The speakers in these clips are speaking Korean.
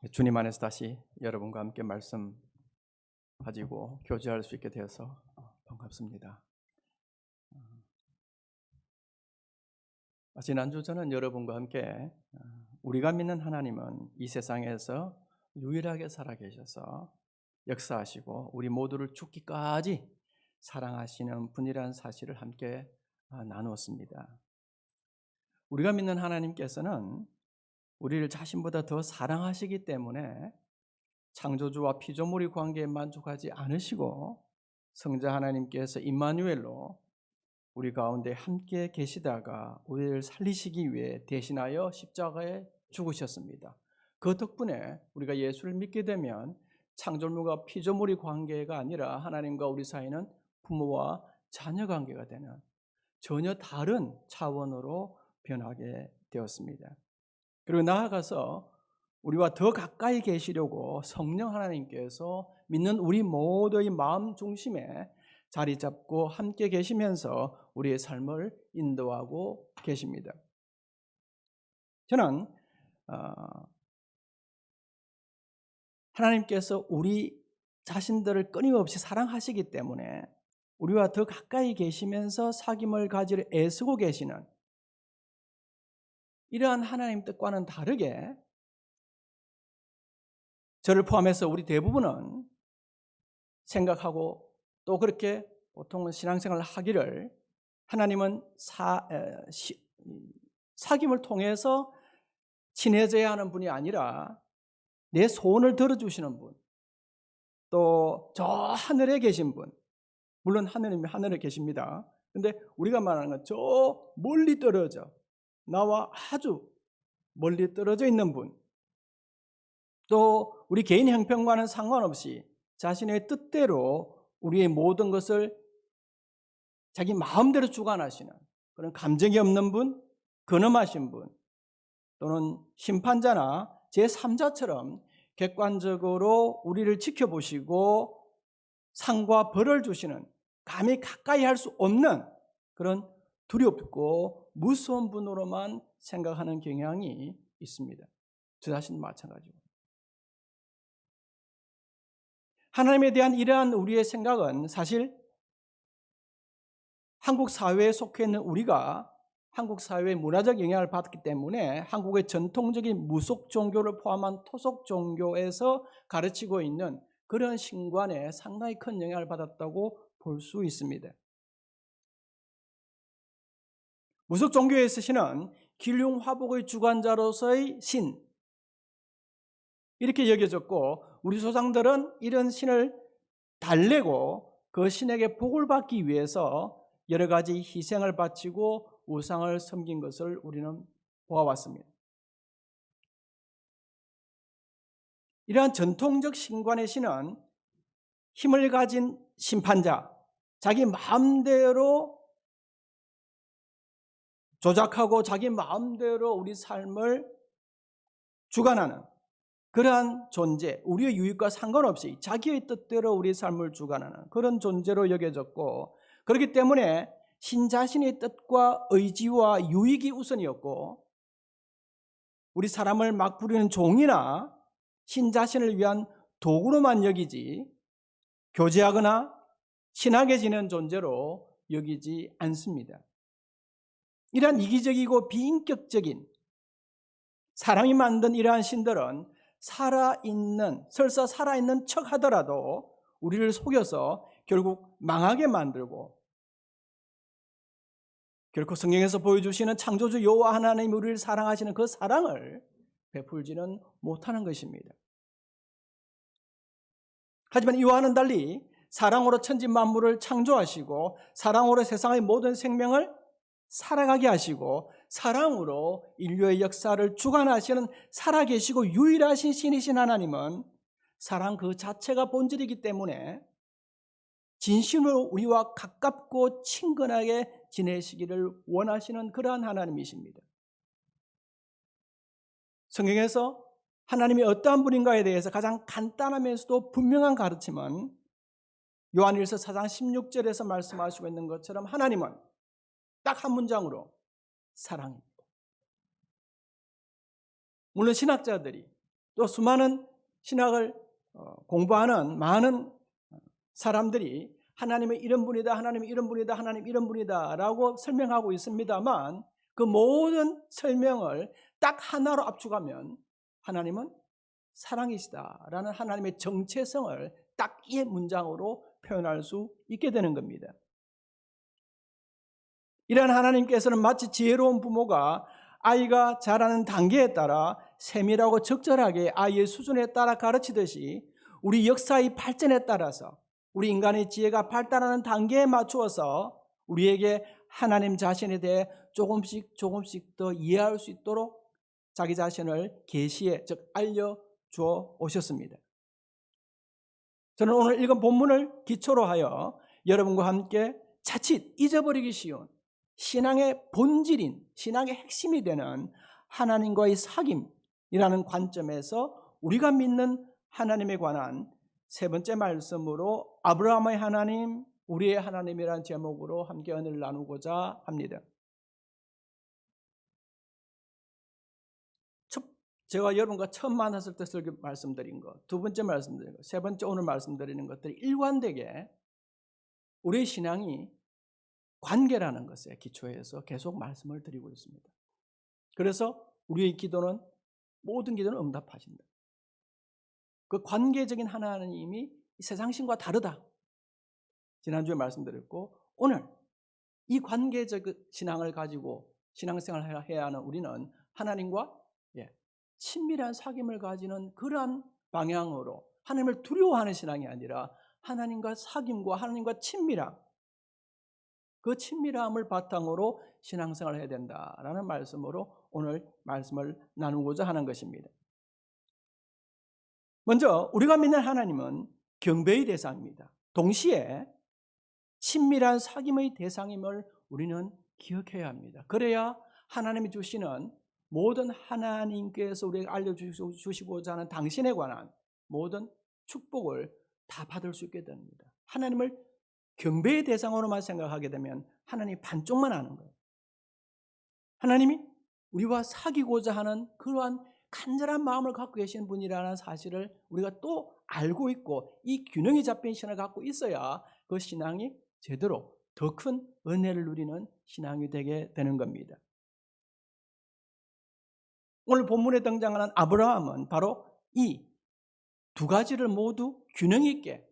주님 안에서 다시 여러분과 함께 말씀 가지고 교제할 수 있게 되어서 반갑습니다. 지난주 저는 여러분과 함께 우리가 믿는 하나님은 이 세상에서 유일하게 살아계셔서 역사하시고 우리 모두를 죽기까지 사랑하시는 분이라는 사실을 함께 나누었습니다. 우리가 믿는 하나님께서는 우리를 자신보다 더 사랑하시기 때문에 창조주와 피조물의 관계에 만족하지 않으시고 성자 하나님께서 임마누엘로 우리 가운데 함께 계시다가 우리를 살리시기 위해 대신하여 십자가에 죽으셨습니다. 그 덕분에 우리가 예수를 믿게 되면 창조물과 피조물의 관계가 아니라 하나님과 우리 사이는 부모와 자녀 관계가 되는 전혀 다른 차원으로 변하게 되었습니다. 그리고 나아가서 우리와 더 가까이 계시려고 성령 하나님께서 믿는 우리 모두의 마음 중심에 자리 잡고 함께 계시면서 우리의 삶을 인도하고 계십니다. 저는 하나님께서 우리 자신들을 끊임없이 사랑하시기 때문에 우리와 더 가까이 계시면서 사귐을 가지려 애쓰고 계시는 이러한 하나님 뜻과는 다르게 저를 포함해서 우리 대부분은 생각하고 또 그렇게 보통은 신앙생활을 하기를 하나님은 사귐을 통해서 친해져야 하는 분이 아니라 내 소원을 들어주시는 분, 또 저 하늘에 계신 분, 물론 하느님이 하늘에 계십니다. 그런데 우리가 말하는 건 저 멀리 떨어져 나와 아주 멀리 떨어져 있는 분, 또 우리 개인 형편과는 상관없이 자신의 뜻대로 우리의 모든 것을 자기 마음대로 주관하시는 그런 감정이 없는 분, 근엄하신 분, 또는 심판자나 제3자처럼 객관적으로 우리를 지켜보시고 상과 벌을 주시는 감히 가까이 할 수 없는 그런 두렵고 무서운 분으로만 생각하는 경향이 있습니다. 저 자신도 마찬가지고. 하나님에 대한 이러한 우리의 생각은 사실 한국 사회에 속해 있는 우리가 한국 사회의 문화적 영향을 받았기 때문에 한국의 전통적인 무속 종교를 포함한 토속 종교에서 가르치고 있는 그런 신관에 상당히 큰 영향을 받았다고 볼 수 있습니다. 무속 종교에서 신은 길흉화복의 주관자로서의 신 이렇게 여겨졌고 우리 조상들은 이런 신을 달래고 그 신에게 복을 받기 위해서 여러 가지 희생을 바치고 우상을 섬긴 것을 우리는 보아왔습니다. 이러한 전통적 신관의 신은 힘을 가진 심판자, 자기 마음대로 조작하고 자기 마음대로 우리 삶을 주관하는 그러한 존재, 우리의 유익과 상관없이 자기의 뜻대로 우리 삶을 주관하는 그런 존재로 여겨졌고, 그렇기 때문에 신 자신의 뜻과 의지와 유익이 우선이었고, 우리 사람을 막 부리는 종이나 신 자신을 위한 도구로만 여기지 교제하거나 친하게 지내는 존재로 여기지 않습니다. 이러한 이기적이고 비인격적인 사람이 만든 이러한 신들은 설사 살아있는 척 하더라도 우리를 속여서 결국 망하게 만들고, 결코 성경에서 보여주시는 창조주 여호와 하나님이 우리를 사랑하시는 그 사랑을 베풀지는 못하는 것입니다. 하지만 이와는 달리 사랑으로 천지 만물을 창조하시고 사랑으로 세상의 모든 생명을 살아가게 하시고 사랑으로 인류의 역사를 주관하시는 살아계시고 유일하신 신이신 하나님은 사랑 그 자체가 본질이기 때문에 진심으로 우리와 가깝고 친근하게 지내시기를 원하시는 그러한 하나님이십니다. 성경에서 하나님이 어떠한 분인가에 대해서 가장 간단하면서도 분명한 가르침은 요한일서 4장 16절에서 말씀하시고 있는 것처럼 하나님은 딱 한 문장으로 사랑입니다. 물론 신학자들이 또 수많은 신학을 공부하는 많은 사람들이 하나님은 이런 분이다, 하나님은 이런 분이다, 하나님 이런 분이다 라고 설명하고 있습니다만 그 모든 설명을 딱 하나로 압축하면 하나님은 사랑이시다라는 하나님의 정체성을 딱 이 문장으로 표현할 수 있게 되는 겁니다. 이러한 하나님께서는 마치 지혜로운 부모가 아이가 자라는 단계에 따라 세밀하고 적절하게 아이의 수준에 따라 가르치듯이 우리 역사의 발전에 따라서 우리 인간의 지혜가 발달하는 단계에 맞추어서 우리에게 하나님 자신에 대해 조금씩 더 이해할 수 있도록 자기 자신을 계시해, 즉 알려주어 오셨습니다. 저는 오늘 읽은 본문을 기초로 하여 여러분과 함께 자칫 잊어버리기 쉬운 신앙의 본질인, 신앙의 핵심이 되는 하나님과의 사귐이라는 관점에서 우리가 믿는 하나님에 관한 세 번째 말씀으로 아브라함의 하나님, 우리의 하나님이라는 제목으로 함께 은혜를 나누고자 합니다. 제가 여러분과 처음 만났을 때 말씀드린 것, 두 번째 말씀드린 것, 세 번째 오늘 말씀드리는 것들이 일관되게 우리의 신앙이 관계라는 것에 기초해서 계속 말씀을 드리고 있습니다. 그래서 우리의 기도는 모든 기도는 응답하신다. 그 관계적인 하나님이 세상 신과 다르다. 지난주에 말씀드렸고 오늘 이 관계적 신앙을 가지고 신앙생활을 해야 하는 우리는 하나님과 친밀한 사귐을 가지는 그러한 방향으로 하나님을 두려워하는 신앙이 아니라 하나님과 사귐과 하나님과 친밀함, 그 친밀함을 바탕으로 신앙생활을 해야 된다라는 말씀으로 오늘 말씀을 나누고자 하는 것입니다. 먼저 우리가 믿는 하나님은 경배의 대상입니다. 동시에 친밀한 사귐의 대상임을 우리는 기억해야 합니다. 그래야 하나님이 주시는 모든 하나님께서 우리에게 알려주시고자 하는 당신에 관한 모든 축복을 다 받을 수 있게 됩니다. 하나님을 경배의 대상으로만 생각하게 되면 하나님 반쪽만 아는 거예요. 하나님이 우리와 사귀고자 하는 그러한 간절한 마음을 갖고 계신 분이라는 사실을 우리가 또 알고 있고 이 균형이 잡힌 신앙을 갖고 있어야 그 신앙이 제대로 더 큰 은혜를 누리는 신앙이 되게 되는 겁니다. 오늘 본문에 등장하는 아브라함은 바로 이 두 가지를 모두 균형 있게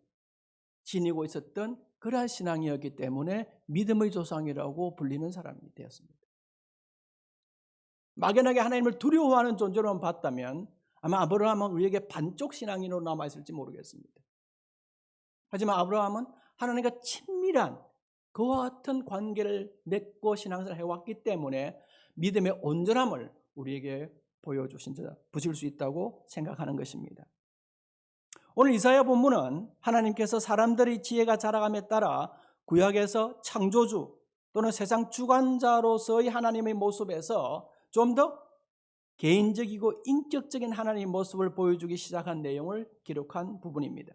지니고 있었던 그러한 신앙이었기 때문에 믿음의 조상이라고 불리는 사람이 되었습니다. 막연하게 하나님을 두려워하는 존재로만 봤다면 아마 아브라함은 우리에게 반쪽 신앙인으로 남아있을지 모르겠습니다. 하지만 아브라함은 하나님과 친밀한 그와 같은 관계를 맺고 신앙생활을 해왔기 때문에 믿음의 온전함을 우리에게 보여주실 수 있다고 생각하는 것입니다. 오늘 이사야 본문은 하나님께서 사람들의 지혜가 자라감에 따라 구약에서 창조주 또는 세상 주관자로서의 하나님의 모습에서 좀 더 개인적이고 인격적인 하나님의 모습을 보여주기 시작한 내용을 기록한 부분입니다.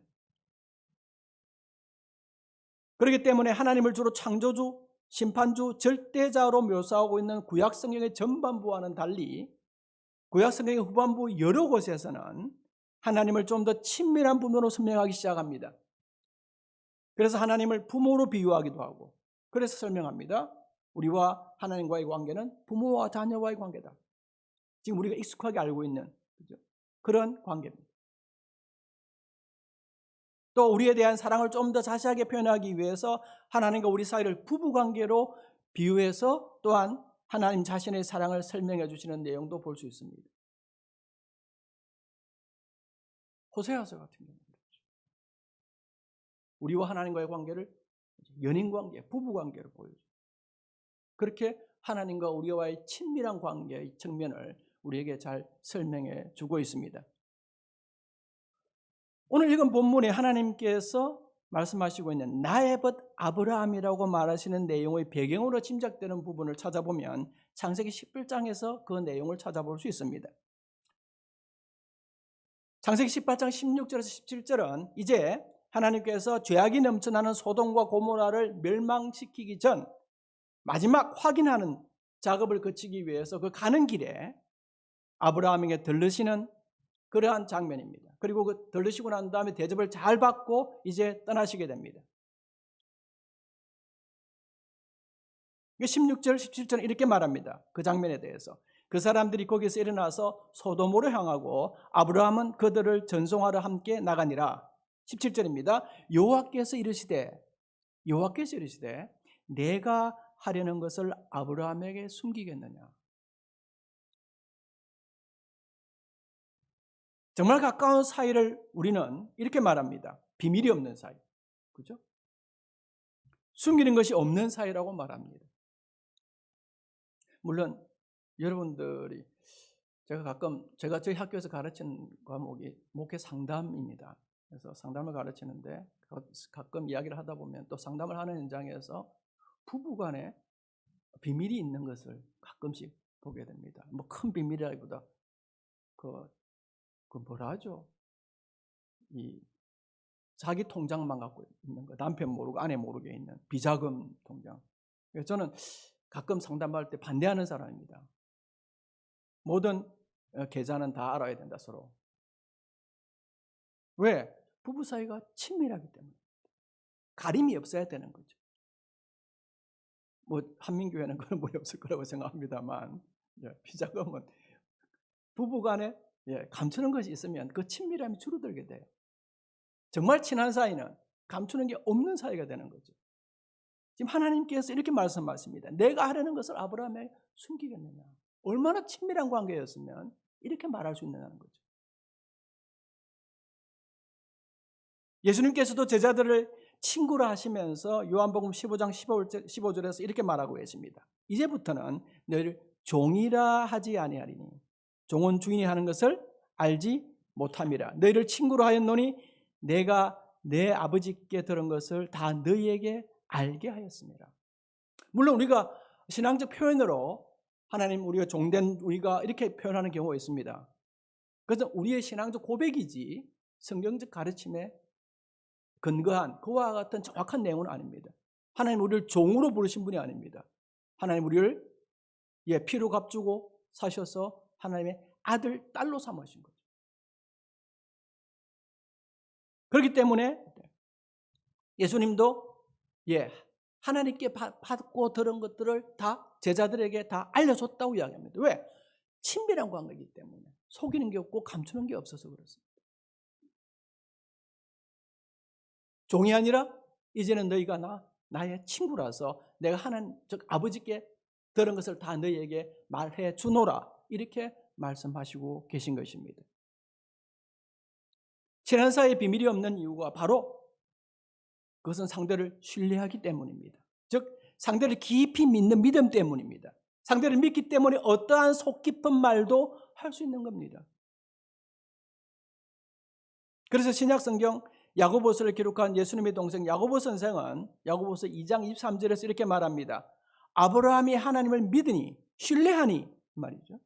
그렇기 때문에 하나님을 주로 창조주, 심판주, 절대자로 묘사하고 있는 구약 성경의 전반부와는 달리 구약 성경의 후반부 여러 곳에서는 하나님을 좀 더 친밀한 분으로 설명하기 시작합니다. 그래서 하나님을 부모로 비유하기도 하고 그래서 설명합니다. 우리와 하나님과의 관계는 부모와 자녀와의 관계다. 지금 우리가 익숙하게 알고 있는 그런 관계입니다. 또 우리에 대한 사랑을 좀 더 자세하게 표현하기 위해서 하나님과 우리 사이를 부부관계로 비유해서 또한 하나님 자신의 사랑을 설명해 주시는 내용도 볼 수 있습니다. 호세아서 같은 경우는 우리와 하나님과의 관계를 연인관계, 부부관계로 보여줘요. 그렇게 하나님과 우리와의 친밀한 관계의 측면을 우리에게 잘 설명해 주고 있습니다. 오늘 읽은 본문에 하나님께서 말씀하시고 있는 나의 벗 아브라함이라고 말하시는 내용의 배경으로 짐작되는 부분을 찾아보면 창세기 18장에서 그 내용을 찾아볼 수 있습니다. 창세기 18장 16절에서 17절은 이제 하나님께서 죄악이 넘쳐나는 소돔과 고모라를 멸망시키기 전 마지막 확인하는 작업을 거치기 위해서 그 가는 길에 아브라함에게 들르시는 그러한 장면입니다. 그리고 그 들르시고 난 다음에 대접을 잘 받고 이제 떠나시게 됩니다. 16절, 17절은 이렇게 말합니다. 그 장면에 대해서. 그 사람들이 거기서 일어나서 소돔으로 향하고 아브라함은 그들을 전송하러 함께 나가니라. 17절입니다. 여호와께서 이르시되 내가 하려는 것을 아브라함에게 숨기겠느냐. 정말 가까운 사이를 우리는 이렇게 말합니다. 비밀이 없는 사이. 그죠? 숨기는 것이 없는 사이라고 말합니다. 물론 여러분들이 제가 저희 학교에서 가르치는 과목이 목회 상담입니다. 그래서 상담을 가르치는데 가끔 이야기를 하다 보면 또 상담을 하는 현장에서 부부간에 비밀이 있는 것을 가끔씩 보게 됩니다. 뭐 큰 비밀이라기보다 그 뭐라 하죠? 이 자기 통장만 갖고 있는 거, 남편 모르고 아내 모르게 있는 비자금 통장. 그래서 저는 가끔 상담할 때 반대하는 사람입니다. 모든 계좌는 다 알아야 된다, 서로. 왜? 부부 사이가 친밀하기 때문에. 가림이 없어야 되는 거죠. 뭐 한민교회는 그런 분이 없을 거라고 생각합니다만, 비자금은 부부간에 감추는 것이 있으면 그 친밀함이 줄어들게 돼요. 정말 친한 사이는 감추는 게 없는 사이가 되는 거죠. 지금 하나님께서 이렇게 말씀하십니다. 내가 하려는 것을 아브라함에 숨기겠느냐. 얼마나 친밀한 관계였으면 이렇게 말할 수 있느냐는 거죠. 예수님께서도 제자들을 친구라 하시면서 요한복음 15장 15절에서 이렇게 말하고 계십니다. 이제부터는 너희를 종이라 하지 아니하리니 종은 주인이 하는 것을 알지 못함이라. 너희를 친구로 하였노니 내가 내 아버지께 들은 것을 다 너희에게 알게 하였습니다. 물론 우리가 신앙적 표현으로 하나님 우리가 종된 우리가 이렇게 표현하는 경우가 있습니다. 그래서 우리의 신앙적 고백이지 성경적 가르침에 근거한 그와 같은 정확한 내용은 아닙니다. 하나님 우리를 종으로 부르신 분이 아닙니다. 하나님 우리를 피로 값주고 사셔서 하나님의 아들, 딸로 삼으신 거죠. 그렇기 때문에 예수님도 하나님께 받고 들은 것들을 다 제자들에게 다 알려줬다고 이야기합니다. 왜? 친밀한 관계이기 때문에 속이는 게 없고 감추는 게 없어서 그렇습니다. 종이 아니라 이제는 너희가 나의 친구라서 내가 하나님 즉 아버지께 들은 것을 다 너희에게 말해 주노라 이렇게 말씀하시고 계신 것입니다. 친한 사이에 비밀이 없는 이유가 바로 그것은 상대를 신뢰하기 때문입니다. 즉 상대를 깊이 믿는 믿음 때문입니다. 상대를 믿기 때문에 어떠한 속 깊은 말도 할 수 있는 겁니다. 그래서 신약성경 야고보서를 기록한 예수님의 동생 야고보 선생은 야고보서 2장 23절에서 이렇게 말합니다. 아브라함이 하나님을 믿으니 신뢰하니 말이죠.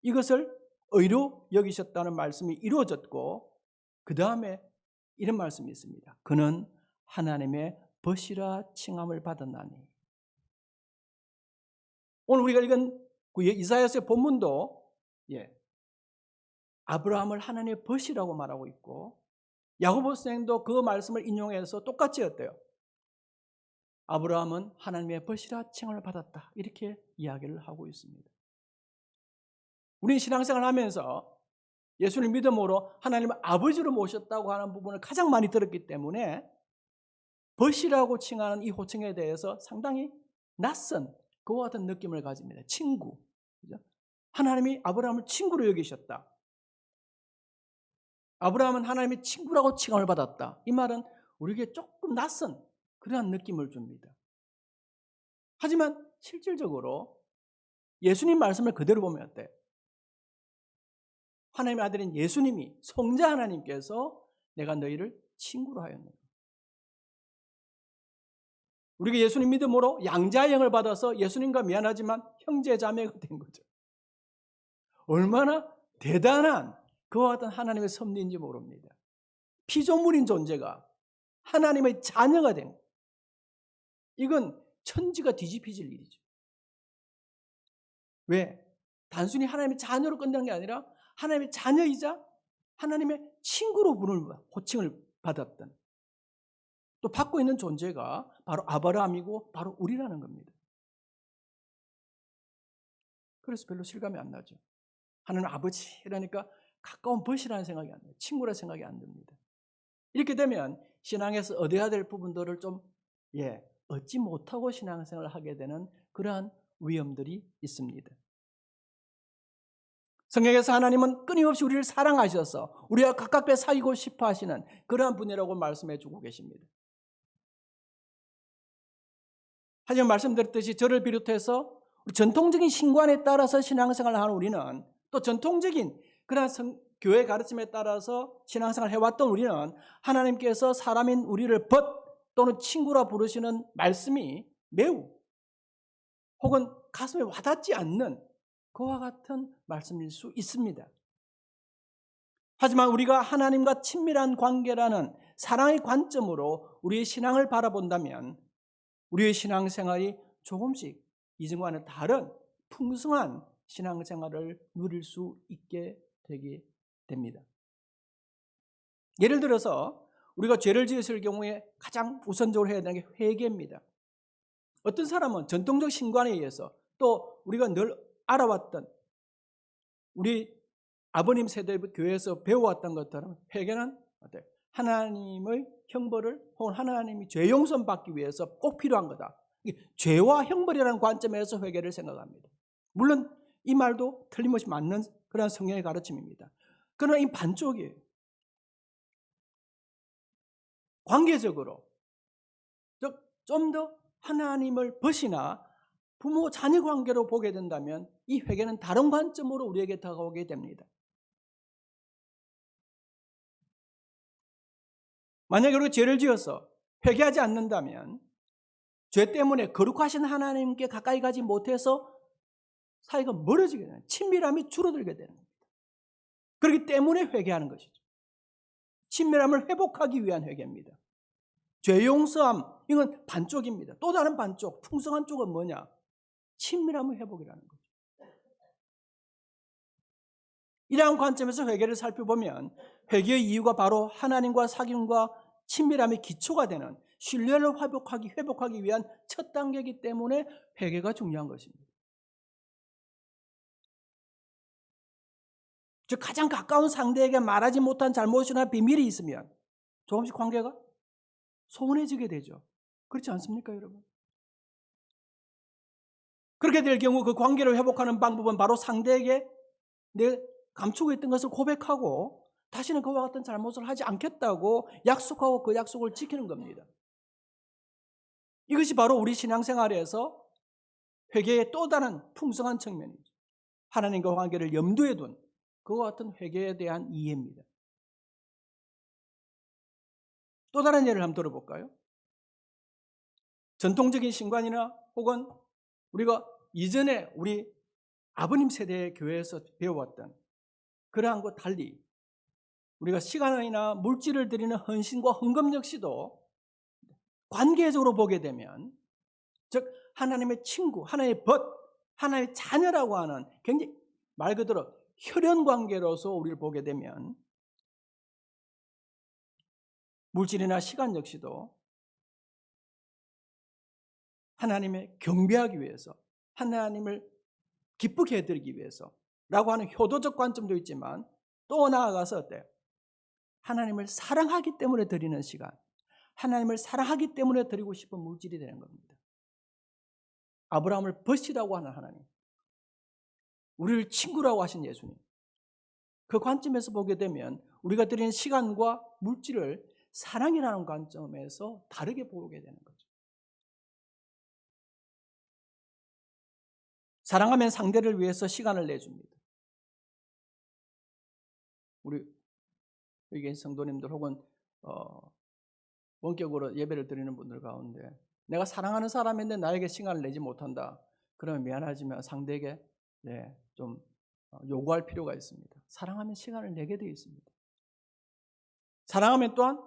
이것을 의로 여기셨다는 말씀이 이루어졌고 그 다음에 이런 말씀이 있습니다. 그는 하나님의 벗이라 칭함을 받았나니. 오늘 우리가 읽은 이사야서의 본문도 아브라함을 하나님의 벗이라고 말하고 있고 야고보 선생도 그 말씀을 인용해서 똑같이 어때요? 아브라함은 하나님의 벗이라 칭함을 받았다 이렇게 이야기를 하고 있습니다. 우리는 신앙생활을 하면서 예수를 믿음으로 하나님을 아버지로 모셨다고 하는 부분을 가장 많이 들었기 때문에 벗이라고 칭하는 이 호칭에 대해서 상당히 낯선 그와 같은 느낌을 가집니다. 친구. 그죠? 하나님이 아브라함을 친구로 여기셨다. 아브라함은 하나님의 친구라고 칭함을 받았다. 이 말은 우리에게 조금 낯선 그러한 느낌을 줍니다. 하지만 실질적으로 예수님 말씀을 그대로 보면 어때요? 하나님의 아들인 예수님이 성자 하나님께서 내가 너희를 친구로 하였노라. 우리가 예수님 믿음으로 양자형을 받아서 예수님과 미안하지만 형제 자매가 된 거죠. 얼마나 대단한 그와 같은 하나님의 섭리인지 모릅니다. 피조물인 존재가 하나님의 자녀가 된 거예요. 이건 천지가 뒤집혀질 일이죠. 왜? 단순히 하나님의 자녀로 끝나는 게 아니라 하나님의 자녀이자 하나님의 친구로 호칭을 받았던, 또 받고 있는 존재가 바로 아브라함이고 바로 우리라는 겁니다. 그래서 별로 실감이 안 나죠. 하나님 아버지 이러니까 가까운 벗이라는 생각이 안 나요. 친구라는 생각이 안 듭니다. 이렇게 되면 신앙에서 얻어야 될 부분들을 좀 얻지 못하고 신앙생활을 하게 되는 그러한 위험들이 있습니다. 성경에서 하나님은 끊임없이 우리를 사랑하셔서 우리와 가깝게 사귀고 싶어 하시는 그러한 분이라고 말씀해 주고 계십니다. 하지만 말씀드렸듯이 저를 비롯해서 전통적인 신관에 따라서 신앙생활을 하는 우리는, 또 전통적인 그러한 교회 가르침에 따라서 신앙생활을 해왔던 우리는 하나님께서 사람인 우리를 벗 또는 친구라 부르시는 말씀이 매우 혹은 가슴에 와닿지 않는 그와 같은 말씀일 수 있습니다. 하지만 우리가 하나님과 친밀한 관계라는 사랑의 관점으로 우리의 신앙을 바라본다면 우리의 신앙생활이 조금씩 이전과는 다른 풍성한 신앙생활을 누릴 수 있게 되게 됩니다. 예를 들어서 우리가 죄를 지었을 경우에 가장 우선적으로 해야 되는 게 회개입니다. 어떤 사람은 전통적 신관에 의해서, 또 우리가 늘 알아왔던 우리 아버님 세대 교회에서 배워왔던 것처럼 회개는 어때요? 하나님의 형벌을 혹은 하나님이 죄 용서 받기 위해서 꼭 필요한 거다. 죄와 형벌이라는 관점에서 회개를 생각합니다. 물론 이 말도 틀림없이 맞는 그런 성경의 가르침입니다. 그러나 이 반쪽이에요. 관계적으로 좀 더 하나님을 벗이나 부모 자녀 관계로 보게 된다면 이 회개는 다른 관점으로 우리에게 다가오게 됩니다. 만약에 우리가 죄를 지어서 회개하지 않는다면 죄 때문에 거룩하신 하나님께 가까이 가지 못해서 사이가 멀어지게 되는, 친밀함이 줄어들게 되는 겁니다. 그렇기 때문에 회개하는 것이죠. 친밀함을 회복하기 위한 회개입니다. 죄 용서함, 이건 반쪽입니다. 또 다른 반쪽, 풍성한 쪽은 뭐냐? 친밀함의 회복이라는 거죠. 이러한 관점에서 회개를 살펴보면 회개의 이유가 바로 하나님과 사귐과 친밀함의 기초가 되는 신뢰를 회복하기 위한 첫 단계이기 때문에 회개가 중요한 것입니다. 즉 가장 가까운 상대에게 말하지 못한 잘못이나 비밀이 있으면 조금씩 관계가 소원해지게 되죠. 그렇지 않습니까, 여러분? 그렇게 될 경우 그 관계를 회복하는 방법은 바로 상대에게 내 감추고 있던 것을 고백하고 다시는 그와 같은 잘못을 하지 않겠다고 약속하고 그 약속을 지키는 겁니다. 이것이 바로 우리 신앙생활에서 회개의 또 다른 풍성한 측면이죠. 하나님과 관계를 염두에 둔 그와 같은 회개에 대한 이해입니다. 또 다른 예를 한번 들어볼까요? 전통적인 신관이나 혹은 우리가 이전에 우리 아버님 세대의 교회에서 배워왔던 그러한 것 달리 우리가 시간이나 물질을 드리는 헌신과 헌금 역시도 관계적으로 보게 되면, 즉 하나님의 친구, 하나님의 벗, 하나님의 자녀라고 하는 굉장히 말 그대로 혈연 관계로서 우리를 보게 되면 물질이나 시간 역시도 하나님의 경배하기 위해서, 하나님을 기쁘게 해드리기 위해서라고 하는 효도적 관점도 있지만 또 나아가서 어때요? 하나님을 사랑하기 때문에 드리는 시간, 하나님을 사랑하기 때문에 드리고 싶은 물질이 되는 겁니다. 아브라함을 벗이라고 하는 하나님, 우리를 친구라고 하신 예수님, 그 관점에서 보게 되면 우리가 드리는 시간과 물질을 사랑이라는 관점에서 다르게 보게 되는 거죠. 사랑하면 상대를 위해서 시간을 내줍니다. 우리 여기 성도님들 혹은 원격으로 예배를 드리는 분들 가운데 내가 사랑하는 사람인데 나에게 시간을 내지 못한다. 그러면 미안하지만 상대에게 좀 요구할 필요가 있습니다. 사랑하면 시간을 내게 되어 있습니다. 사랑하면 또한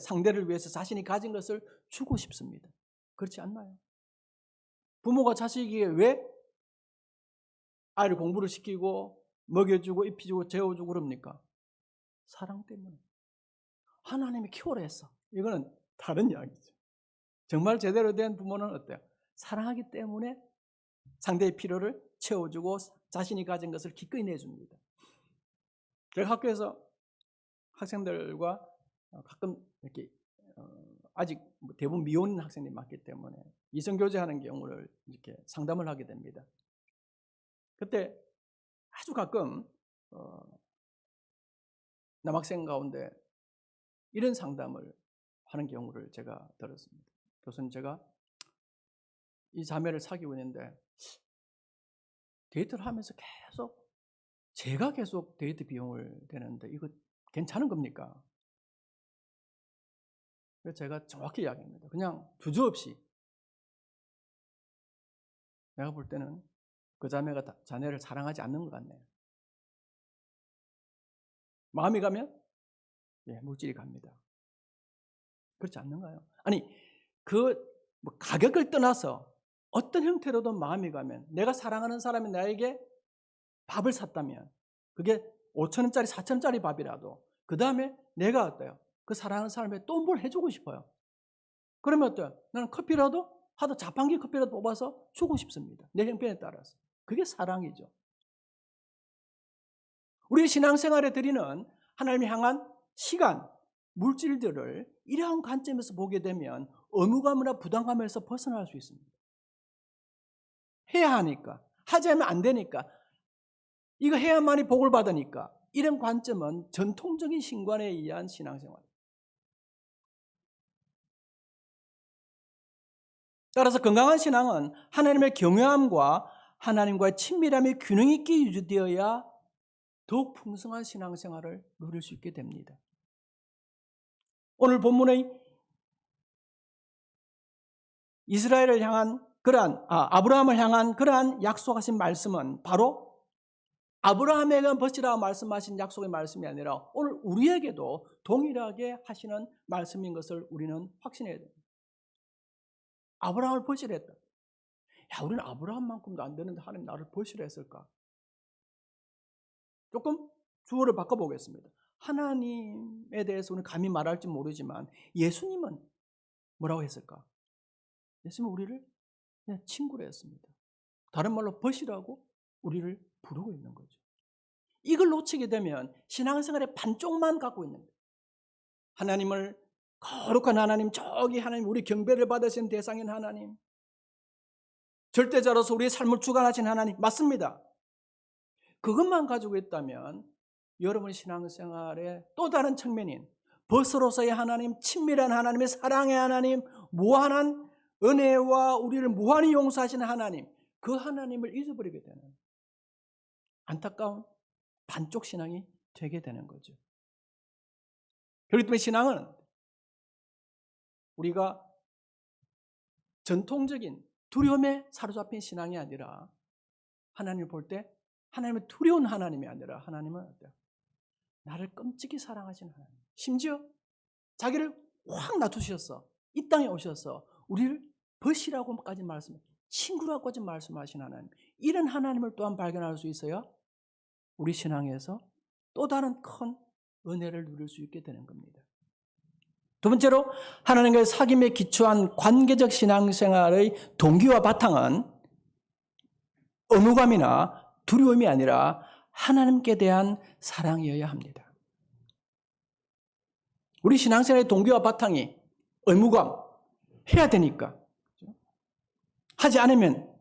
상대를 위해서 자신이 가진 것을 주고 싶습니다. 그렇지 않나요? 부모가 자식에게 왜 아이를 공부를 시키고 먹여주고 입혀주고 재워주고 그럽니까? 사랑 때문에. 하나님이 키워라 했어. 이거는 다른 이야기죠. 정말 제대로 된 부모는 어때요? 사랑하기 때문에 상대의 필요를 채워주고 자신이 가진 것을 기꺼이 내줍니다. 제가 학교에서 학생들과 가끔 이렇게 아직 대부분 미혼인 학생들이 많기 때문에 이성교제하는 경우를 이렇게 상담을 하게 됩니다. 그때 아주 가끔 남학생 가운데 이런 상담을 하는 경우를 제가 들었습니다. 교수님, 제가 이 자매를 사귀고 있는데 데이트를 하면서 제가 계속 데이트 비용을 대는데 이거 괜찮은 겁니까? 그래서 제가 정확히 이야기합니다. 그냥 주저없이 내가 볼 때는 그 자매가 자네를 사랑하지 않는 것 같네요. 마음이 가면 물질이 갑니다. 그렇지 않는가요? 아니 뭐 가격을 떠나서 어떤 형태로도 마음이 가면, 내가 사랑하는 사람이 나에게 밥을 샀다면 그게 5,000원짜리 4,000원짜리 밥이라도 그 다음에 내가 어때요? 그 사랑하는 사람에게 또 뭘 해주고 싶어요. 그러면 어때요? 나는 커피라도 하도 자판기 커피라도 뽑아서 주고 싶습니다. 내 형편에 따라서. 그게 사랑이죠. 우리 신앙생활에 드리는 하나님이 향한 시간, 물질들을 이러한 관점에서 보게 되면 의무감이나 부담감에서 벗어날 수 있습니다. 해야 하니까, 하지 않으면 안 되니까, 이거 해야만이 복을 받으니까, 이런 관점은 전통적인 신관에 의한 신앙생활입니다. 따라서 건강한 신앙은 하나님의 경외함과 하나님과의 친밀함이 균형 있게 유지되어야 더욱 풍성한 신앙생활을 누릴 수 있게 됩니다. 오늘 본문의 이스라엘을 향한 아브라함을 향한 그러한 약속하신 말씀은 바로 아브라함에게만 벗이라 말씀하신 약속의 말씀이 아니라 오늘 우리에게도 동일하게 하시는 말씀인 것을 우리는 확신해야 됩니다. 아브라함을 벗이랬다. 우리는 아브라함만큼도 안 되는데 하나님 나를 벗이라 했을까? 조금 주어를 바꿔보겠습니다. 하나님에 대해서 우리는 감히 말할지 모르지만 예수님은 뭐라고 했을까? 예수님은 우리를 그냥 친구로 했습니다. 다른 말로 벗이라고 우리를 부르고 있는 거죠. 이걸 놓치게 되면 신앙생활의 반쪽만 갖고 있는 거예요. 하나님을, 거룩한 하나님, 저기 하나님, 우리 경배를 받으신 대상인 하나님, 절대자로서 우리의 삶을 주관하신 하나님, 맞습니다. 그것만 가지고 있다면 여러분의 신앙생활의 또 다른 측면인 벗으로서의 하나님, 친밀한 하나님의 사랑의 하나님, 무한한 은혜와 우리를 무한히 용서하시는 하나님, 그 하나님을 잊어버리게 되는 안타까운 반쪽 신앙이 되게 되는 거죠. 그렇기 때문에 신앙은 우리가 전통적인 두려움에 사로잡힌 신앙이 아니라 하나님을 볼 때 하나님은 두려운 하나님이 아니라 하나님은 어때요? 나를 끔찍히 사랑하시는 하나님. 심지어 자기를 확 놔두셨어. 이 땅에 오셔서 우리를 벗이라고까지 친구라고까지 말씀하신 하나님. 이런 하나님을 또한 발견할 수 있어야 우리 신앙에서 또 다른 큰 은혜를 누릴 수 있게 되는 겁니다. 두 번째로 하나님과의 사귐에 기초한 관계적 신앙생활의 동기와 바탕은 의무감이나 두려움이 아니라 하나님께 대한 사랑이어야 합니다. 우리 신앙생활의 동기와 바탕이 의무감, 해야 되니까. 하지 않으면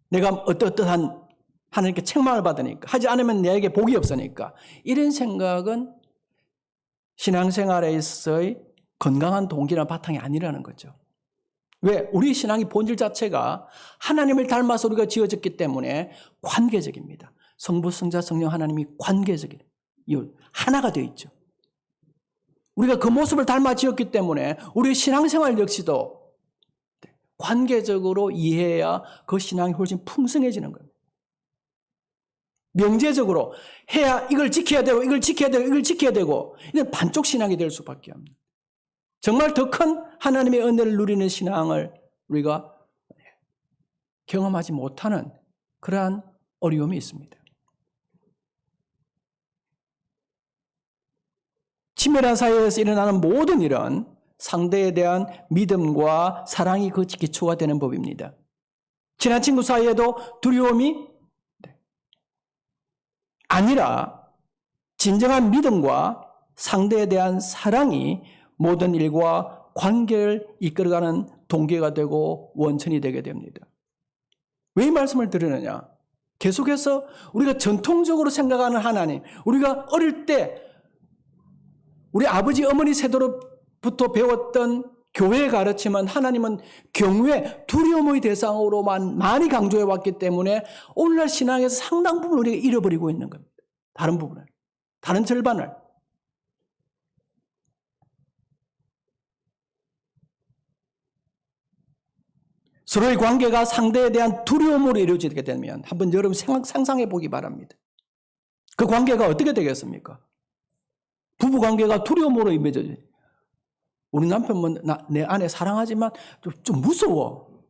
내가 어떠한 하나님께 책망을 받으니까, 하지 않으면 내게 복이 없으니까, 이런 생각은 신앙생활에 있어서의 건강한 동기나 바탕이 아니라는 거죠. 왜? 우리 신앙의 본질 자체가 하나님을 닮아서 우리가 지어졌기 때문에 관계적입니다. 성부, 성자, 성령 하나님이 관계적이에요. 하나가 되어 있죠. 우리가 그 모습을 닮아 지었기 때문에 우리 신앙생활 역시도 관계적으로 이해해야 그 신앙이 훨씬 풍성해지는 겁니다. 명제적으로 해야 이걸 지켜야 되고 이걸 지켜야 되고 이걸 지켜야 되고, 이건 반쪽 신앙이 될 수밖에 없습니다. 정말 더 큰 하나님의 은혜를 누리는 신앙을 우리가 경험하지 못하는 그러한 어려움이 있습니다. 친밀한 사이에서 일어나는 모든 일은 상대에 대한 믿음과 사랑이 그 기초가 되는 법입니다. 친한 친구 사이에도 두려움이 아니라 진정한 믿음과 상대에 대한 사랑이 모든 일과 관계를 이끌어가는 동기가 되고 원천이 되게 됩니다. 왜 이 말씀을 드리느냐? 계속해서 우리가 전통적으로 생각하는 하나님, 우리가 어릴 때 우리 아버지 어머니 세대로부터 배웠던 교회의 가르침은 하나님은 경외, 두려움의 대상으로만 많이 강조해 왔기 때문에 오늘날 신앙에서 상당 부분 우리가 잃어버리고 있는 겁니다. 다른 부분을, 다른 절반을. 서로의 관계가 상대에 대한 두려움으로 이루어지게 되면 한번 여러분 상상해 보기 바랍니다. 그 관계가 어떻게 되겠습니까? 부부 관계가 두려움으로 임해져요. 우리 남편은 내 아내 사랑하지만 좀 무서워.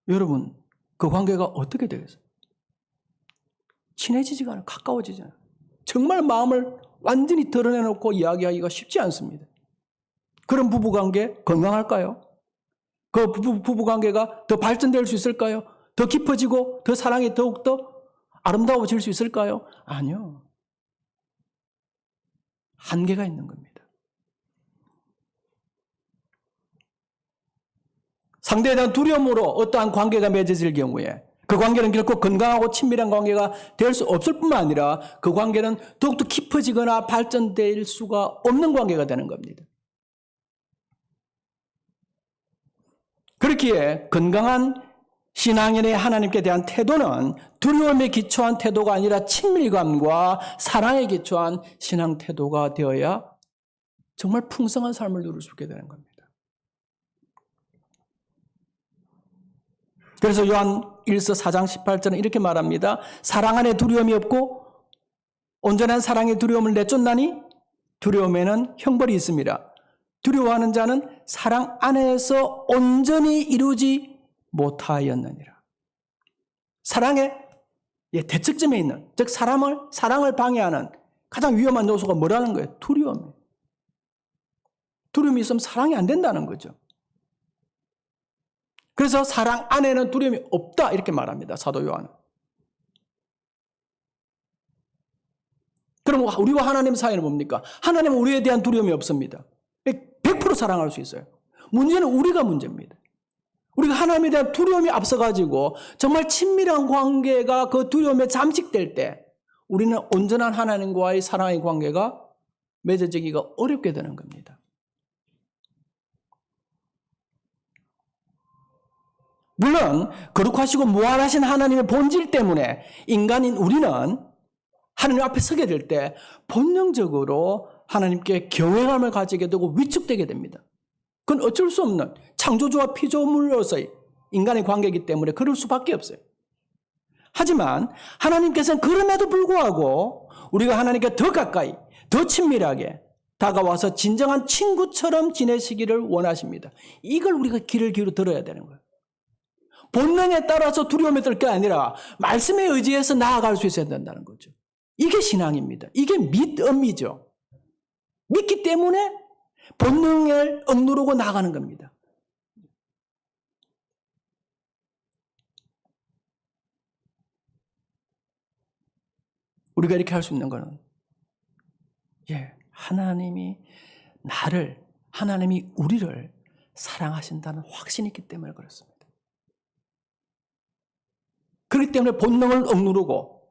여러분, 그 관계가 어떻게 되겠어요? 친해지지가 않아요. 가까워지지 않아요. 정말 마음을 완전히 드러내놓고 이야기하기가 쉽지 않습니다. 그런 부부관계 건강할까요? 그 부부관계가 더 발전될 수 있을까요? 더 깊어지고 더 사랑이 더욱더 아름다워질 수 있을까요? 아니요. 한계가 있는 겁니다. 상대에 대한 두려움으로 어떠한 관계가 맺어질 경우에 그 관계는 결코 건강하고 친밀한 관계가 될 수 없을 뿐만 아니라 그 관계는 더욱더 깊어지거나 발전될 수가 없는 관계가 되는 겁니다. 그렇기에 건강한 신앙인의 하나님께 대한 태도는 두려움에 기초한 태도가 아니라 친밀감과 사랑에 기초한 신앙 태도가 되어야 정말 풍성한 삶을 누릴 수 있게 되는 겁니다. 그래서 요한 1서 4장 18절은 이렇게 말합니다. 사랑 안에 두려움이 없고 온전한 사랑의 두려움을 내쫓나니 두려움에는 형벌이 있습니다. 두려워하는 자는 사랑 안에서 온전히 이루지 못하였느니라. 사랑의 대척점에 있는, 즉 사랑을 방해하는 가장 위험한 요소가 뭐라는 거예요? 두려움이에요. 두려움이 있으면 사랑이 안 된다는 거죠. 그래서 사랑 안에는 두려움이 없다 이렇게 말합니다. 사도 요한은. 그럼 우리와 하나님 사이는 뭡니까? 하나님은 우리에 대한 두려움이 없습니다. 100% 사랑할 수 있어요. 문제는 우리가 문제입니다. 우리가 하나님에 대한 두려움이 앞서가지고 정말 친밀한 관계가 그 두려움에 잠식될 때 우리는 온전한 하나님과의 사랑의 관계가 맺어지기가 어렵게 되는 겁니다. 물론 거룩하시고 무한하신 하나님의 본질 때문에 인간인 우리는 하나님 앞에 서게 될 때 본능적으로 하나님께 경외감을 가지게 되고 위축되게 됩니다. 그건 어쩔 수 없는 창조주와 피조물로서의 인간의 관계이기 때문에 그럴 수밖에 없어요. 하지만 하나님께서는 그럼에도 불구하고 우리가 하나님께 더 가까이, 더 친밀하게 다가와서 진정한 친구처럼 지내시기를 원하십니다. 이걸 우리가 귀를 기울여 들어야 되는 거예요. 본능에 따라서 두려움에 들 게 아니라 말씀에 의지해서 나아갈 수 있어야 된다는 거죠. 이게 신앙입니다. 이게 믿음이죠. 믿기 때문에 본능을 억누르고 나가는 겁니다. 우리가 이렇게 할 수 있는 것은 하나님이 하나님이 우리를 사랑하신다는 확신이 있기 때문에 그렇습니다. 그렇기 때문에 본능을 억누르고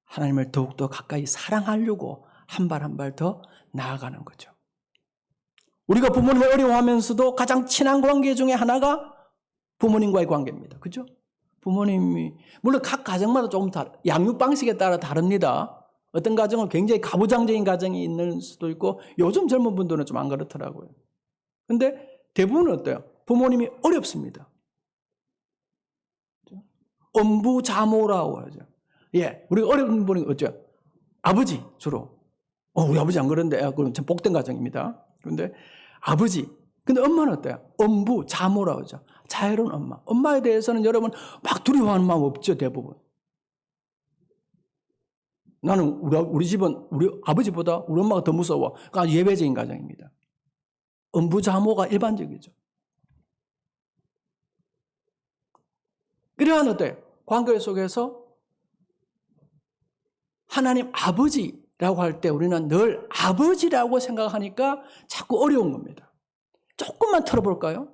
하나님을 더욱더 가까이 사랑하려고 한 발 한 발 더 나아가는 거죠. 우리가 부모님을 어려워하면서도 가장 친한 관계 중에 하나가 부모님과의 관계입니다. 그렇죠? 부모님이 물론 각 가정마다 조금 양육 방식에 따라 다릅니다. 어떤 가정은 굉장히 가부장적인 가정이 있는 수도 있고 요즘 젊은 분들은 좀 안 그렇더라고요. 그런데 대부분은 어때요? 부모님이 어렵습니다. 엄부자모라고 하죠. 우리가 어려운 분이 어쩌요? 아버지 주로. 우리 아버지 안 그런데 그건 참 복된 가정입니다. 그런데 아버지. 근데 엄마는 어때요? 엄부자모라고 하죠. 자애로운 엄마. 엄마에 대해서는 여러분 막 두려워하는 마음 없죠, 대부분. 나는 우리 집은 우리 아버지보다 우리 엄마가 더 무서워. 그러니까 예외적인 가정입니다. 음부자모가 일반적이죠. 이러한 어때? 관계 속에서 하나님 아버지라고 할 때 우리는 늘 아버지라고 생각하니까 자꾸 어려운 겁니다. 조금만 털어볼까요?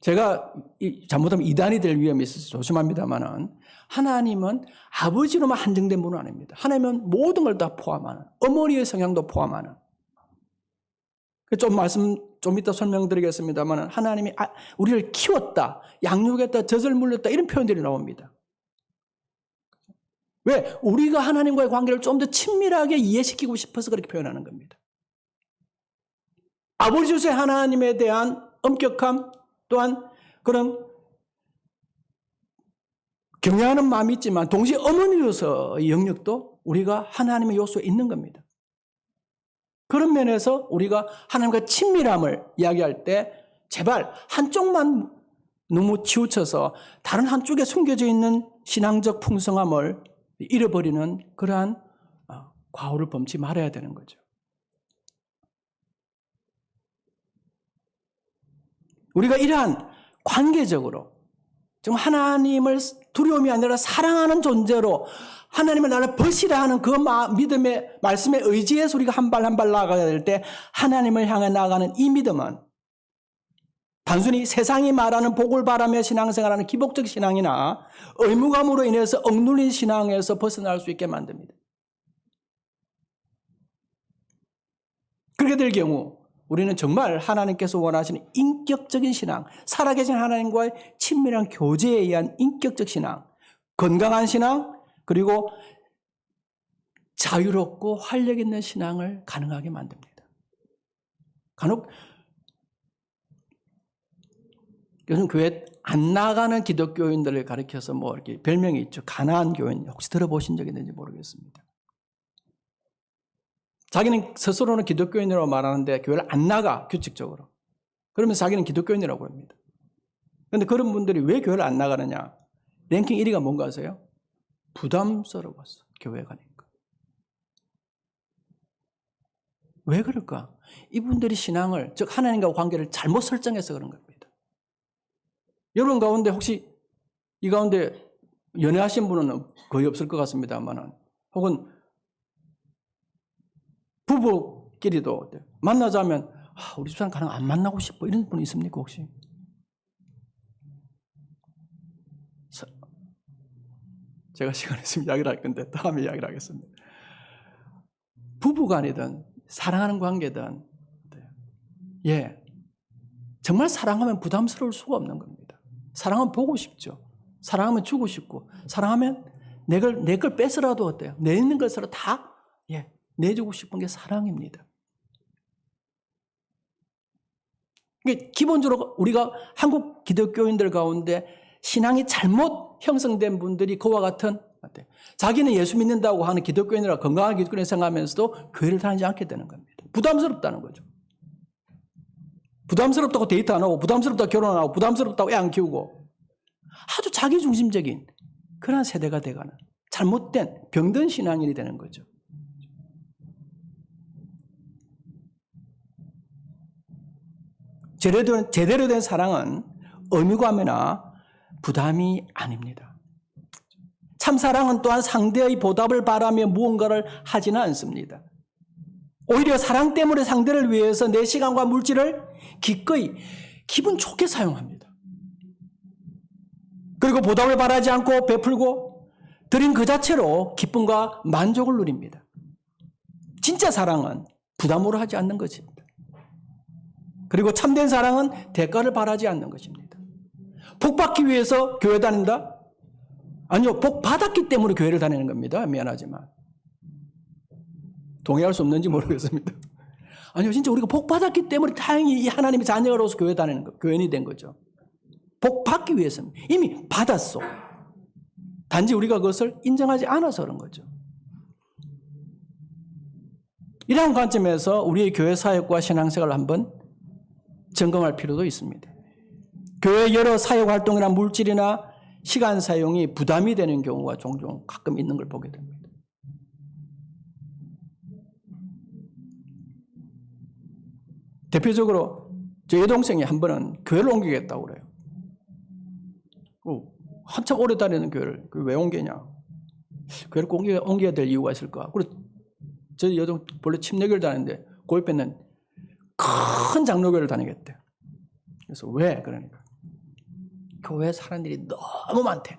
제가 잘못하면 이단이 될 위험이 있어서 조심합니다만은 하나님은 아버지로만 한정된 분은 아닙니다. 하나님은 모든 걸 다 포함하는, 어머니의 성향도 포함하는. 좀 이따 설명드리겠습니다만 하나님이 우리를 키웠다, 양육했다, 젖을 물렸다 이런 표현들이 나옵니다. 왜? 우리가 하나님과의 관계를 좀 더 친밀하게 이해시키고 싶어서 그렇게 표현하는 겁니다. 아버지로서의 하나님에 대한 엄격함 또한 그런 경외하는 마음이 있지만 동시에 어머니로서의 영역도 우리가 하나님의 요소에 있는 겁니다. 그런 면에서 우리가 하나님과 친밀함을 이야기할 때 제발 한쪽만 너무 치우쳐서 다른 한쪽에 숨겨져 있는 신앙적 풍성함을 잃어버리는 그러한 과오를 범치 말아야 되는 거죠. 우리가 이러한 관계적으로 좀 하나님을 두려움이 아니라 사랑하는 존재로 하나님을 나를 벗이라 하는 그 믿음의 말씀의 의지에서 우리가 한 발 한 발 나아가야 될 때 하나님을 향해 나아가는 이 믿음은 단순히 세상이 말하는 복을 바라며 신앙생활하는 기복적 신앙이나 의무감으로 인해서 억눌린 신앙에서 벗어날 수 있게 만듭니다. 그렇게 될 경우 우리는 정말 하나님께서 원하시는 인격적인 신앙, 살아계신 하나님과의 친밀한 교제에 의한 인격적 신앙, 건강한 신앙, 그리고 자유롭고 활력 있는 신앙을 가능하게 만듭니다. 간혹 요즘 교회 안 나가는 기독교인들을 가리켜서 뭐 이렇게 별명이 있죠. 가나안 교인. 혹시 들어보신 적이 있는지 모르겠습니다. 자기는 스스로는 기독교인이라고 말하는데 교회를 안 나가, 규칙적으로. 그러면서 자기는 기독교인이라고 합니다. 그런데 그런 분들이 왜 교회를 안 나가느냐? 랭킹 1위가 뭔가 아세요? 부담스러웠어, 교회 가니까. 왜 그럴까? 이분들이 신앙을, 즉 하나님과 관계를 잘못 설정해서 그런 겁니다. 여러분 가운데 혹시 이 가운데 연애하신 분은 거의 없을 것 같습니다만 혹은 부부끼리도 만나자면 우리 집사람 가능 안 만나고 싶어 이런 분 있습니까 혹시? 제가 시간 있으면 이야기를 할 건데 다음에 이야기를 하겠습니다. 부부간이든 사랑하는 관계든 정말 사랑하면 부담스러울 수가 없는 겁니다. 사랑하면 보고 싶죠. 사랑하면 주고 싶고 사랑하면 내 걸 뺏으라도 어때요? 내 있는 것으로 다 내주고 싶은 게 사랑입니다. 기본적으로 우리가 한국 기독교인들 가운데 신앙이 잘못 형성된 분들이 그와 같은 자기는 예수 믿는다고 하는 기독교인이라 건강한 기독교인을 생각하면서도 교회를 다니지 않게 되는 겁니다. 부담스럽다는 거죠. 부담스럽다고 데이트 안 하고 부담스럽다고 결혼 안 하고 부담스럽다고 애 안 키우고 아주 자기중심적인 그런 세대가 돼가는 잘못된 병든 신앙인이 되는 거죠. 제대로 된 사랑은 의무감이나 부담이 아닙니다. 참 사랑은 또한 상대의 보답을 바라며 무언가를 하지는 않습니다. 오히려 사랑 때문에 상대를 위해서 내 시간과 물질을 기꺼이 기분 좋게 사용합니다. 그리고 보답을 바라지 않고 베풀고 드린 그 자체로 기쁨과 만족을 누립니다. 진짜 사랑은 부담으로 하지 않는 것입니다. 그리고 참된 사랑은 대가를 바라지 않는 것입니다. 복 받기 위해서 교회 다닌다? 아니요, 복 받았기 때문에 교회를 다니는 겁니다. 미안하지만. 동의할 수 없는지 모르겠습니다. 아니요, 진짜 우리가 복 받았기 때문에 다행히 이 하나님의 자녀로서 교회 다니는 거, 교인이 된 거죠. 복 받기 위해서는 이미 받았어. 단지 우리가 그것을 인정하지 않아서 그런 거죠. 이러한 관점에서 우리의 교회 사역과 신앙생활을 한번 점검할 필요도 있습니다. 교회 여러 사역 활동이나 물질이나 시간 사용이 부담이 되는 경우가 종종 가끔 있는 걸 보게 됩니다. 대표적으로 제 여동생이 한 번은 교회를 옮기겠다고 그래요. 한참 오래 다니는 교회를 왜 옮기냐? 교회를 옮겨야 될 이유가 있을까? 그리고 저 여동 원래 침례교회를 다니는데 그 옆에는 큰 장로교회를 다니겠대요. 그래서 왜? 그러니까 교회 사람들이 너무 많대.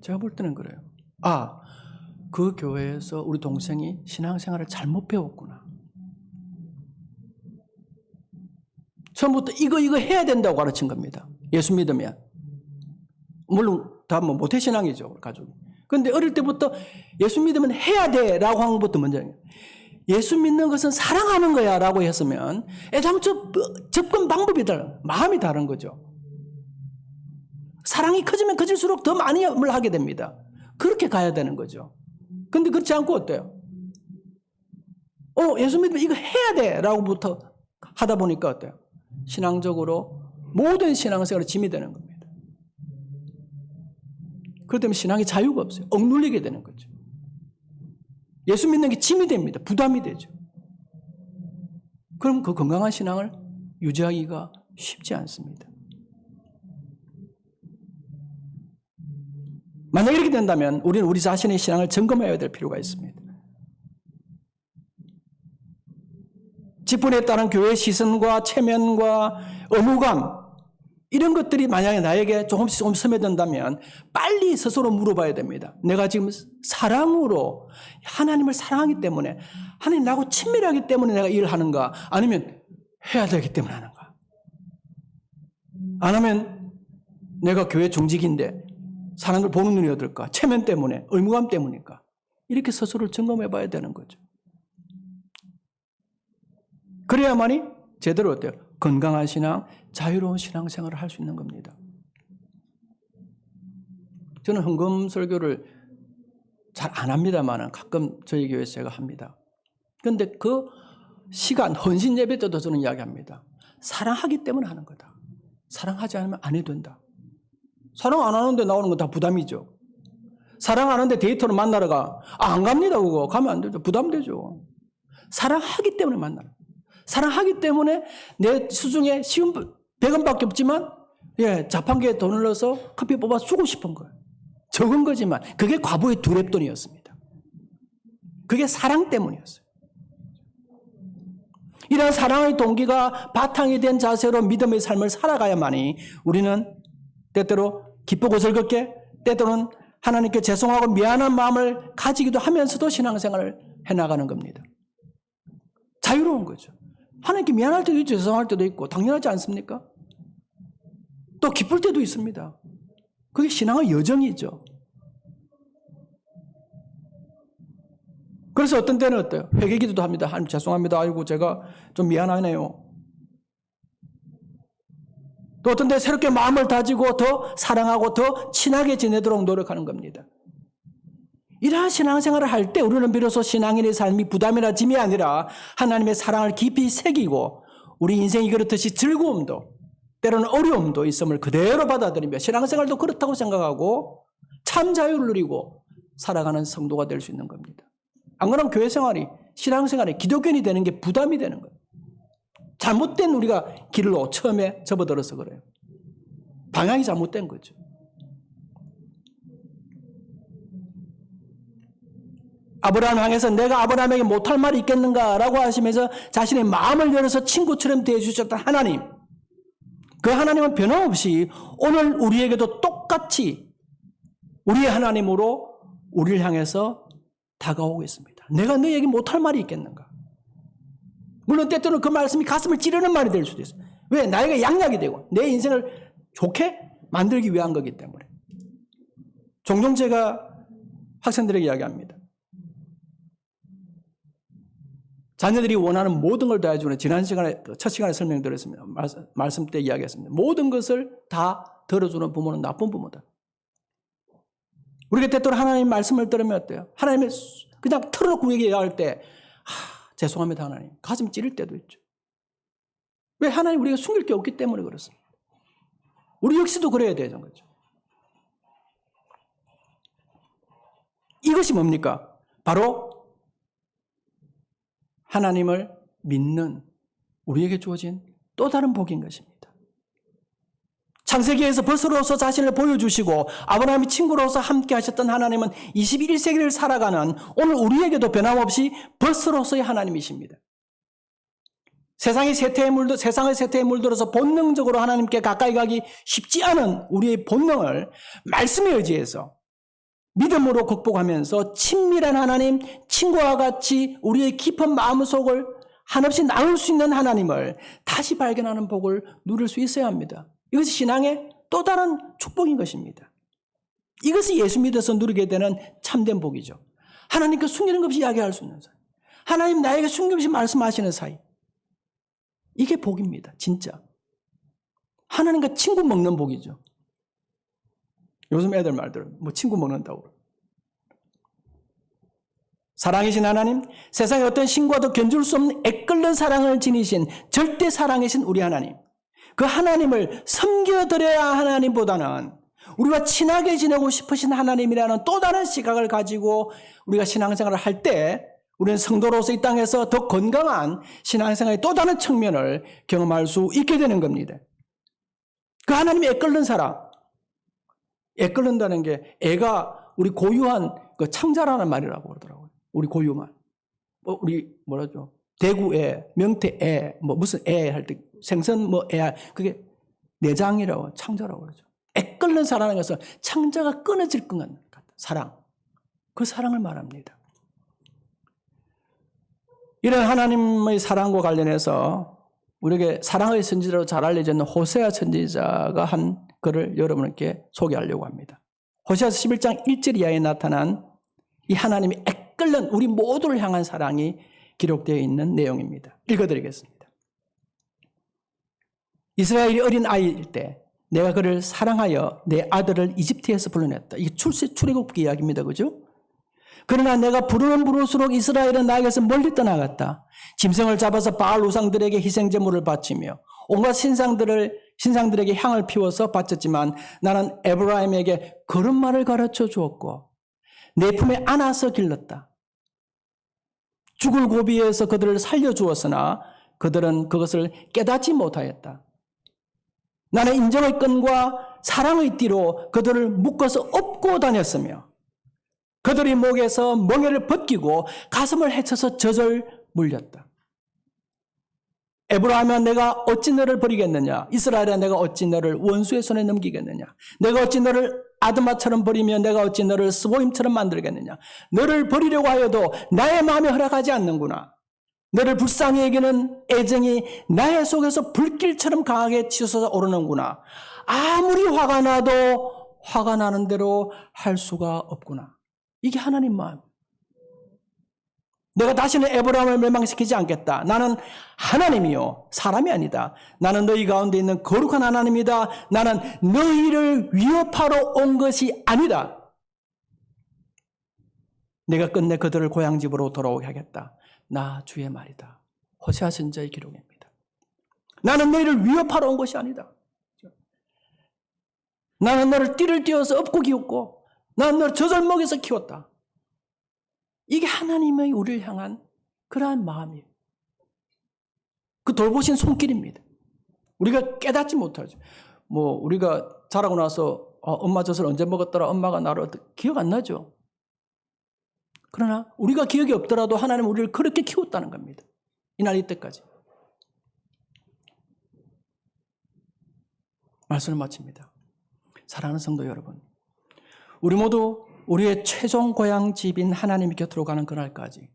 제가 볼 때는 그래요. 그 교회에서 우리 동생이 신앙생활을 잘못 배웠구나. 처음부터 이거 해야 된다고 가르친 겁니다. 예수 믿으면. 물론 다 모태신앙이죠, 가족이. 그런데 어릴 때부터 예수 믿으면 해야 돼라고 한 것부터 먼저예요. 예수 믿는 것은 사랑하는 거야 라고 했으면 애당초 접근 방법이 달라, 마음이 다른 거죠. 사랑이 커지면 커질수록 더 많이 하게 됩니다. 그렇게 가야 되는 거죠. 근데 그렇지 않고 어때요? 예수 믿으면 이거 해야 돼 라고부터 하다 보니까 어때요? 신앙적으로 모든 신앙생활에 짐이 되는 겁니다. 그렇기 때문에 신앙의 자유가 없어요. 억눌리게 되는 거죠. 예수 믿는 게 짐이 됩니다. 부담이 되죠. 그럼 그 건강한 신앙을 유지하기가 쉽지 않습니다. 만약 이렇게 된다면 우리는 우리 자신의 신앙을 점검해야 될 필요가 있습니다. 직분에 따른 교회의 시선과 체면과 의무감 이런 것들이 만약에 나에게 조금씩 스며든다면 빨리 스스로 물어봐야 됩니다. 내가 지금 사랑으로 하나님을 사랑하기 때문에 하나님 나하고 친밀하기 때문에 내가 일을 하는가 아니면 해야 되기 때문에 하는가 안 하면 내가 교회 종직인데 사람들 보는 눈이 어떨까 체면 때문에 의무감 때문일까 이렇게 스스로를 점검해 봐야 되는 거죠. 그래야만이 제대로 어때요? 건강한 신앙, 자유로운 신앙생활을 할 수 있는 겁니다. 저는 헌금 설교를 잘 안 합니다만 가끔 저희 교회에서 제가 합니다. 그런데 그 시간, 헌신 예배 때도 저는 이야기합니다. 사랑하기 때문에 하는 거다. 사랑하지 않으면 안 해도 된다. 사랑 안 하는데 나오는 건 다 부담이죠. 사랑 안 하는데 데이터를 만나러 가. 안 갑니다 그거. 가면 안 되죠. 부담되죠. 사랑하기 때문에 만나는 사랑하기 때문에 내 수중에 쉬운 100원밖에 없지만 자판기에 돈을 넣어서 커피 뽑아 쓰고 싶은 거예요. 적은 거지만 그게 과부의 두랩돈이었습니다. 그게 사랑 때문이었어요. 이런 사랑의 동기가 바탕이 된 자세로 믿음의 삶을 살아가야만이 우리는 때때로 기쁘고 즐겁게 때때로는 하나님께 죄송하고 미안한 마음을 가지기도 하면서도 신앙생활을 해나가는 겁니다. 자유로운 거죠. 하나님께 미안할 때도 있고 죄송할 때도 있고 당연하지 않습니까? 또 기쁠 때도 있습니다. 그게 신앙의 여정이죠. 그래서 어떤 때는 어때요? 회개기도도 합니다. 하나님 죄송합니다. 아이고 제가 좀 미안하네요. 또 어떤 때 새롭게 마음을 다지고 더 사랑하고 더 친하게 지내도록 노력하는 겁니다. 이러한 신앙생활을 할 때 우리는 비로소 신앙인의 삶이 부담이나 짐이 아니라 하나님의 사랑을 깊이 새기고 우리 인생이 그렇듯이 즐거움도 때로는 어려움도 있음을 그대로 받아들이며 신앙생활도 그렇다고 생각하고 참 자유를 누리고 살아가는 성도가 될 수 있는 겁니다. 안 그러면 교회 생활이 신앙생활이 기독교인이 되는 게 부담이 되는 거예요. 잘못된 우리가 길로 처음에 접어들어서 그래요. 방향이 잘못된 거죠. 아브라함을 향해서 내가 아브라함에게 못할 말이 있겠는가라고 하시면서 자신의 마음을 열어서 친구처럼 대해주셨던 하나님, 그 하나님은 변함없이 오늘 우리에게도 똑같이 우리의 하나님으로 우리를 향해서 다가오고 있습니다. 내가 너에게 못할 말이 있겠는가? 물론 때때로는 그 말씀이 가슴을 찌르는 말이 될 수도 있어요. 왜? 나에게 양약이 되고 내 인생을 좋게 만들기 위한 거기 때문에. 종종 제가 학생들에게 이야기합니다. 자녀들이 원하는 모든 걸 다 해주는 지난 시간에 첫 시간에 설명드렸습니다. 말씀 때 이야기했습니다. 모든 것을 다 들어주는 부모는 나쁜 부모다. 우리가 때때로 하나님 말씀을 들으면 어때요? 하나님의 그냥 틀어놓고 얘기할 때 죄송합니다 하나님. 가슴 찌를 때도 있죠. 왜? 하나님 우리가 숨길 게 없기 때문에 그렇습니다. 우리 역시도 그래야 되는 거죠. 이것이 뭡니까? 바로 하나님을 믿는 우리에게 주어진 또 다른 복인 것입니다. 창세기에서 벗으로서 자신을 보여주시고 아브라함의 친구로서 함께 하셨던 하나님은 21세기를 살아가는 오늘 우리에게도 변함없이 벗으로서의 하나님이십니다. 세상의 세태에 물들어서 본능적으로 하나님께 가까이 가기 쉽지 않은 우리의 본능을 말씀에 의지해서 믿음으로 극복하면서 친밀한 하나님, 친구와 같이 우리의 깊은 마음속을 한없이 나눌 수 있는 하나님을 다시 발견하는 복을 누릴 수 있어야 합니다. 이것이 신앙의 또 다른 축복인 것입니다. 이것이 예수 믿어서 누리게 되는 참된 복이죠. 하나님께 숨기는 것 없이 이야기할 수 있는 사이. 하나님 나에게 숨김없이 말씀하시는 사이. 이게 복입니다. 진짜. 하나님과 친구 먹는 복이죠. 요즘 애들 말대로 뭐 친구 먹는다고. 사랑이신 하나님, 세상의 어떤 신과도 견줄 수 없는 애끓는 사랑을 지니신 절대 사랑이신 우리 하나님. 그 하나님을 섬겨드려야 하나님보다는 우리가 친하게 지내고 싶으신 하나님이라는 또 다른 시각을 가지고 우리가 신앙생활을 할 때 우리는 성도로서 이 땅에서 더 건강한 신앙생활의 또 다른 측면을 경험할 수 있게 되는 겁니다. 그 하나님의 애끓는 사랑. 애끓는다는 게 애가 우리 고유한 그 창자라는 말이라고 그러더라고요. 우리 고유만. 우리 뭐라죠? 대구애, 명태애, 뭐 무슨 애 할 때 생선 뭐 애, 그게 내장이라고 창자라고 그러죠. 애끓는 사랑하는 것은 창자가 끊어질 것 같은 사랑. 그 사랑을 말합니다. 이런 하나님의 사랑과 관련해서 우리에게 사랑의 선지자로 잘 알려져 있는 호세아 선지자가 한 글을 여러분께 소개하려고 합니다. 호세아서 11장 1절 이하에 나타난 이 하나님의 애끓는 우리 모두를 향한 사랑이 기록되어 있는 내용입니다. 읽어드리겠습니다. 이스라엘이 어린 아이일 때 내가 그를 사랑하여 내 아들을 이집트에서 불러냈다. 이게 출애굽기 이야기입니다. 그죠? 그러나 내가 부르면 부를수록 이스라엘은 나에게서 멀리 떠나갔다. 짐승을 잡아서 바알 우상들에게 희생제물을 바치며 온갖 신상들에게 향을 피워서 바쳤지만 나는 에브라임에게 그런 말을 가르쳐 주었고 내 품에 안아서 길렀다. 죽을 고비에서 그들을 살려주었으나 그들은 그것을 깨닫지 못하였다. 나는 인정의 끈과 사랑의 띠로 그들을 묶어서 업고 다녔으며 그들의 목에서 멍에를 벗기고 가슴을 헤쳐서 젖을 물렸다. 에브라임아 내가 어찌 너를 버리겠느냐? 이스라엘아 내가 어찌 너를 원수의 손에 넘기겠느냐? 내가 어찌 너를 아드마처럼 버리며 내가 어찌 너를 스보임처럼 만들겠느냐? 너를 버리려고 하여도 나의 마음이 허락하지 않는구나. 너를 불쌍히 여기는 애정이 나의 속에서 불길처럼 강하게 치솟아 오르는구나. 아무리 화가 나도 화가 나는 대로 할 수가 없구나. 이게 하나님 마음. 내가 다시는 에브라임을 멸망시키지 않겠다. 나는 하나님이요 사람이 아니다. 나는 너희 가운데 있는 거룩한 하나님이다. 나는 너희를 위협하러 온 것이 아니다. 내가 끝내 그들을 고향집으로 돌아오게 하겠다. 나 주의 말이다. 호세아 선지자의 기록입니다. 나는 너희를 위협하러 온 것이 아니다. 나는 너를 띠를 띄워서 업고 키웠고 나는 너를 젖을먹여서 키웠다. 이게 하나님의 우리를 향한 그러한 마음이에요. 그 돌보신 손길입니다. 우리가 깨닫지 못하죠. 뭐 우리가 자라고 나서 엄마 젖을 언제 먹었더라, 엄마가 나를 기억 안 나죠. 그러나 우리가 기억이 없더라도 하나님은 우리를 그렇게 키웠다는 겁니다. 이날 이때까지. 말씀을 마칩니다. 사랑하는 성도 여러분, 우리 모두 우리의 최종 고향집인 하나님 곁으로 가는 그날까지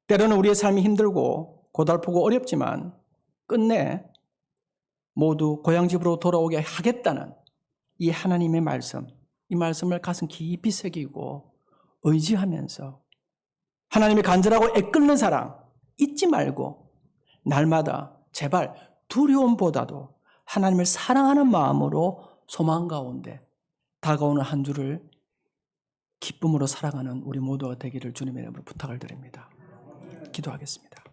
때로는 우리의 삶이 힘들고 고달프고 어렵지만 끝내 모두 고향집으로 돌아오게 하겠다는 이 하나님의 말씀, 이 말씀을 가슴 깊이 새기고 의지하면서 하나님의 간절하고 애끓는 사랑 잊지 말고 날마다 제발 두려움보다도 하나님을 사랑하는 마음으로 소망 가운데 다가오는 한 주를 기쁨으로 살아가는 우리 모두가 되기를 주님의 이름으로 부탁을 드립니다. 기도하겠습니다.